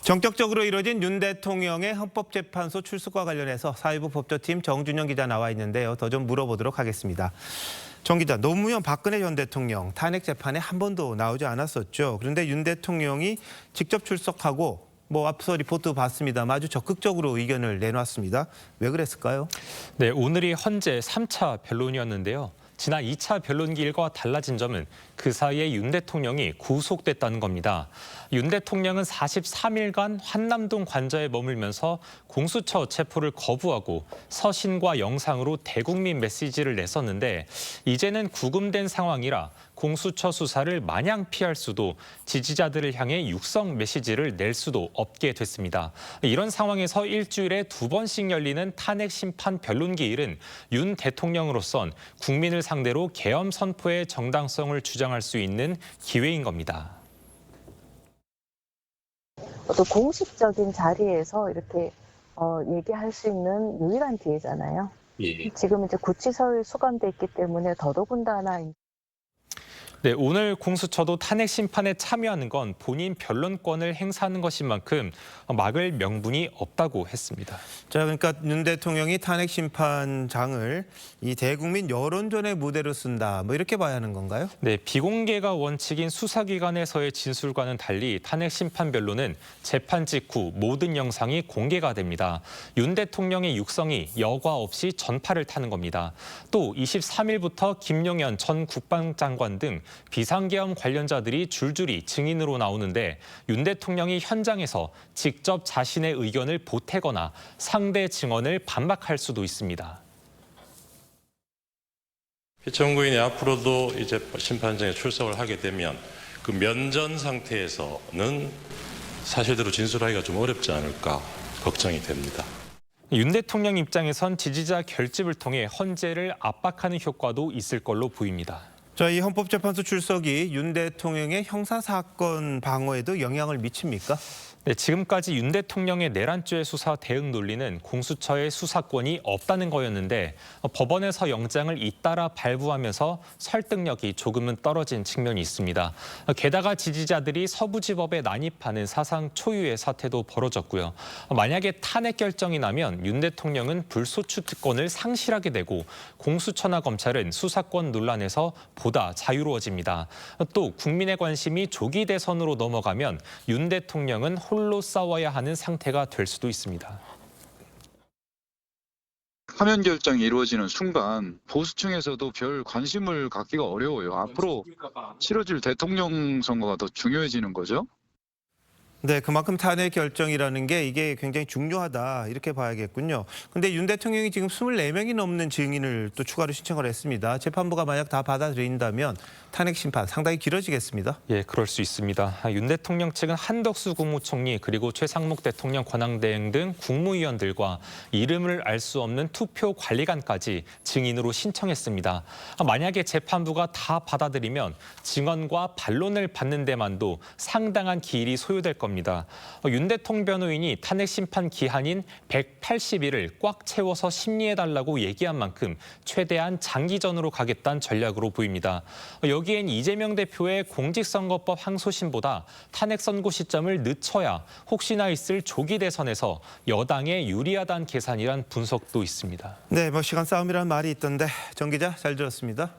전격적으로 이뤄진 윤 대통령의 헌법재판소 출석과 관련해서 사회부 법조팀 정준영 기자 나와 있는데요. 더 좀 물어보도록 하겠습니다. 정 기자, 노무현 박근혜 전 대통령 탄핵 재판에 한 번도 나오지 않았었죠. 그런데 윤 대통령이 직접 출석하고 앞서 리포트 봤습니다만 아주 적극적으로 의견을 내놨습니다. 왜 그랬을까요? 네, 오늘이 헌재 3차 변론이었는데요. 지난 2차 변론기일과 달라진 점은 그 사이에 윤 대통령이 구속됐다는 겁니다. 윤 대통령은 43일간 한남동 관저에 머물면서 공수처 체포를 거부하고 서신과 영상으로 대국민 메시지를 냈었는데 이제는 구금된 상황이라 공수처 수사를 마냥 피할 수도 지지자들을 향해 육성 메시지를 낼 수도 없게 됐습니다. 이런 상황에서 일주일에 2번씩 열리는 탄핵 심판 변론기일은 윤 대통령으로선 국민을 상대로 계엄 선포의 정당성을 주장할 수 있는 기회인 겁니다. 또 공식적인 자리에서 이렇게 얘기할 수 있는 유일한 기회잖아요. 예. 지금 이제 구치소에 수감돼 있기 때문에 더더군다나. 네, 오늘 공수처도 탄핵 심판에 참여하는 건 본인 변론권을 행사하는 것인 만큼 막을 명분이 없다고 했습니다. 자, 그러니까 윤 대통령이 탄핵 심판장을 이 대국민 여론전의 무대로 쓴다. 이렇게 봐야 하는 건가요? 네, 비공개가 원칙인 수사기관에서의 진술과는 달리 탄핵 심판 변론은 재판 직후 모든 영상이 공개가 됩니다. 윤 대통령의 육성이 여과 없이 전파를 타는 겁니다. 또 23일부터 김용현 전 국방장관 등 비상계엄 관련자들이 줄줄이 증인으로 나오는데 윤 대통령이 현장에서 직접 자신의 의견을 보태거나 상대 증언을 반박할 수도 있습니다. 피청구인이 앞으로도 이제 심판장에 출석을 하게 되면 그 면전 상태에서는 사실대로 진술하기가 좀 어렵지 않을까 걱정이 됩니다. 윤 대통령 입장에선 지지자 결집을 통해 헌재를 압박하는 효과도 있을 걸로 보입니다. 자, 이 헌법재판소 출석이 윤 대통령의 형사사건 방어에도 영향을 미칩니까? 네, 지금까지 윤 대통령의 내란죄 수사 대응 논리는 공수처의 수사권이 없다는 거였는데 법원에서 영장을 잇따라 발부하면서 설득력이 조금은 떨어진 측면이 있습니다. 게다가 지지자들이 서부지법에 난입하는 사상 초유의 사태도 벌어졌고요. 만약에 탄핵 결정이 나면 윤 대통령은 불소추 특권을 상실하게 되고 공수처나 검찰은 수사권 논란에서 보다 자유로워집니다. 또 국민의 관심이 조기 대선으로 넘어가면 윤 대통령은 홀로 싸워야 하는 상태가 될 수도 있습니다. 파면 결정이 이루어지는 순간 보수층에서도 별 관심을 갖기가 어려워요. 앞으로 치러질 대통령 선거가 더 중요해지는 거죠. 네, 그만큼 탄핵 결정이라는 게 이게 굉장히 중요하다 이렇게 봐야겠군요. 근데 윤 대통령이 지금 24명이 넘는 증인을 또 추가로 신청을 했습니다. 재판부가 만약 다 받아들인다면 탄핵 심판 상당히 길어지겠습니다. 예, 그럴 수 있습니다. 윤 대통령 측은 한덕수 국무총리 그리고 최상목 대통령 권한대행 등 국무위원들과 이름을 알 수 없는 투표 관리관까지 증인으로 신청했습니다. 만약에 재판부가 다 받아들이면 증언과 반론을 받는 데만도 상당한 기일이 소요될 겁니다. 윤 대통령 변호인이 탄핵 심판 기한인 180일을 꽉 채워서 심리해달라고 얘기한 만큼 최대한 장기전으로 가겠다는 전략으로 보입니다. 여기엔 이재명 대표의 공직선거법 항소심보다 탄핵 선고 시점을 늦춰야 혹시나 있을 조기 대선에서 여당에 유리하다는 계산이란 분석도 있습니다. 네, 시간 싸움이라는 말이 있던데 정 기자 잘 들었습니다.